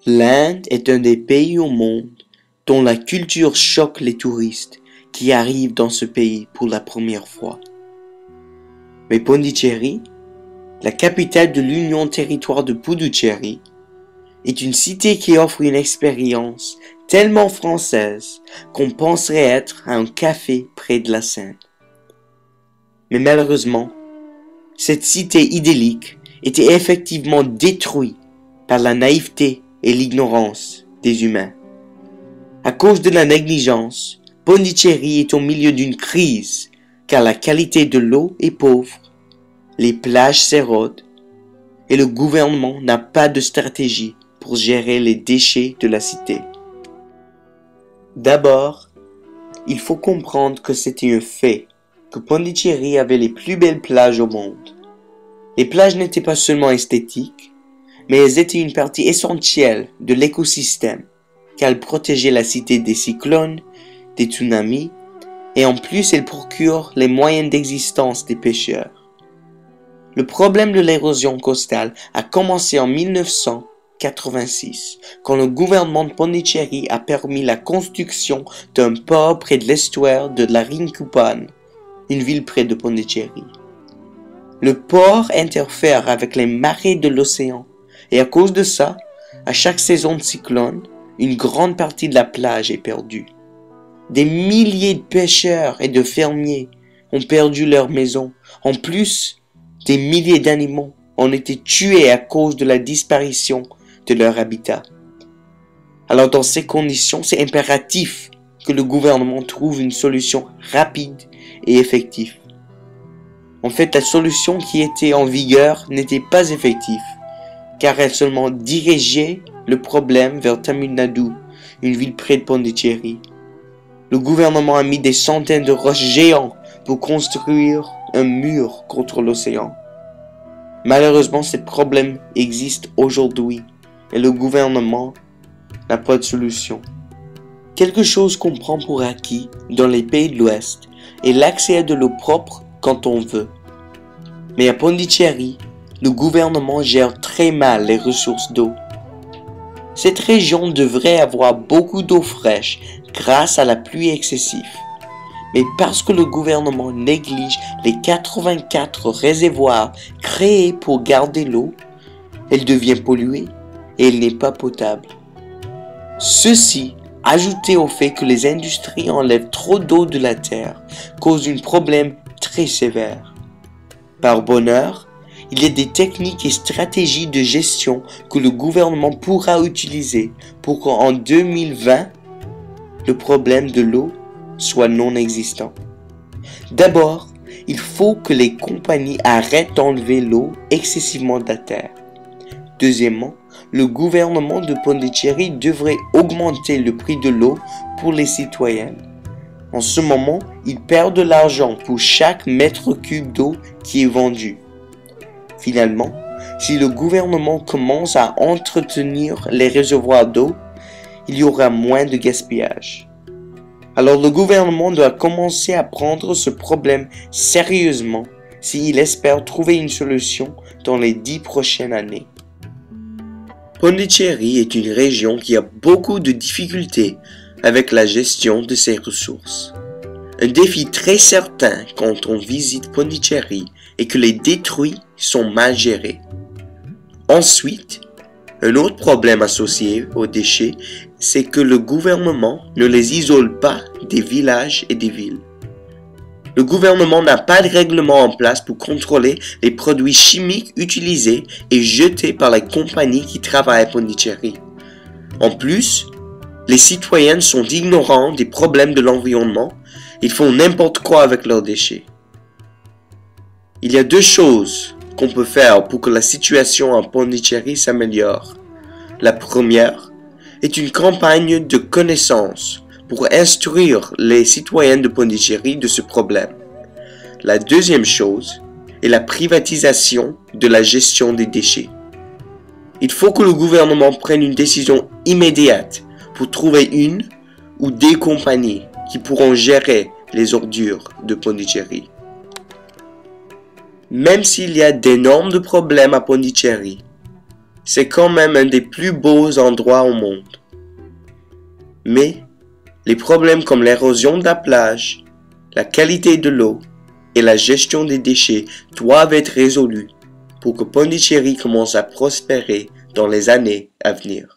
L'Inde est un des pays au monde dont la culture choque les touristes qui arrivent dans ce pays pour la première fois. Mais Pondichéry, la capitale de l'Union territoire de Puducherry, est une cité qui offre une expérience tellement française qu'on penserait être à un café près de la Seine. Mais malheureusement, cette cité idyllique était effectivement détruite par la naïveté et l'ignorance des humains. À cause de la négligence, Pondichéry est au milieu d'une crise car la qualité de l'eau est pauvre, les plages s'érodent et le gouvernement n'a pas de stratégie pour gérer les déchets de la cité. D'abord, il faut comprendre que c'était un fait que Pondichéry avait les plus belles plages au monde. Les plages n'étaient pas seulement esthétiques, mais elles étaient une partie essentielle de l'écosystème, car elles protégeaient la cité des cyclones, des tsunamis, et en plus elles procurent les moyens d'existence des pêcheurs. Le problème de l'érosion costale a commencé en 1986, quand le gouvernement de Pondichéry a permis la construction d'un port près de l'estuaire de Larinkupan, une ville près de Pondichéry. Le port interfère avec les marées de l'océan, et à cause de ça, à chaque saison de cyclone, une grande partie de la plage est perdue. Des milliers de pêcheurs et de fermiers ont perdu leurs maisons. En plus, des milliers d'animaux ont été tués à cause de la disparition de leur habitat. Alors dans ces conditions, c'est impératif que le gouvernement trouve une solution rapide et effective. En fait, la solution qui était en vigueur n'était pas effective, car elle seulement dirigeait le problème vers Tamil Nadu, une ville près de Pondichéry. Le gouvernement a mis des centaines de roches géantes pour construire un mur contre l'océan. Malheureusement, ce problème existe aujourd'hui et le gouvernement n'a pas de solution. Quelque chose qu'on prend pour acquis dans les pays de l'Ouest est l'accès à de l'eau propre quand on veut. Mais à Pondichéry, le gouvernement gère très mal les ressources d'eau. Cette région devrait avoir beaucoup d'eau fraîche grâce à la pluie excessive. Mais parce que le gouvernement néglige les 84 réservoirs créés pour garder l'eau, elle devient polluée et elle n'est pas potable. Ceci, ajouté au fait que les industries enlèvent trop d'eau de la terre, cause un problème très sévère. Par bonheur, il y a des techniques et stratégies de gestion que le gouvernement pourra utiliser pour qu'en 2020, le problème de l'eau soit non existant. D'abord, il faut que les compagnies arrêtent d'enlever l'eau excessivement de la terre. Deuxièmement, le gouvernement de Pondichéry devrait augmenter le prix de l'eau pour les citoyens. En ce moment, ils perdent de l'argent pour chaque mètre cube d'eau qui est vendu. Finalement, si le gouvernement commence à entretenir les réservoirs d'eau, il y aura moins de gaspillage. Alors le gouvernement doit commencer à prendre ce problème sérieusement s'il espère trouver une solution dans les 10 prochaines années. Pondichéry est une région qui a beaucoup de difficultés avec la gestion de ses ressources. Un défi très certain quand on visite Pondichéry est que les détruits sont mal gérés. Ensuite, un autre problème associé aux déchets, c'est que le gouvernement ne les isole pas des villages et des villes. Le gouvernement n'a pas de règlement en place pour contrôler les produits chimiques utilisés et jetés par les compagnies qui travaillent à Pondichéry. En plus, les citoyens sont ignorants des problèmes de l'environnement, ils font n'importe quoi avec leurs déchets. Il y a deux choses qu'on peut faire pour que la situation à Pondichéry s'améliore. La première est une campagne de connaissance pour instruire les citoyens de Pondichéry de ce problème. La deuxième chose est la privatisation de la gestion des déchets. Il faut que le gouvernement prenne une décision immédiate pour trouver une ou des compagnies qui pourront gérer les ordures de Pondichéry. Même s'il y a d'énormes problèmes à Pondichéry, c'est quand même un des plus beaux endroits au monde. Mais les problèmes comme l'érosion de la plage, la qualité de l'eau et la gestion des déchets doivent être résolus pour que Pondichéry commence à prospérer dans les années à venir.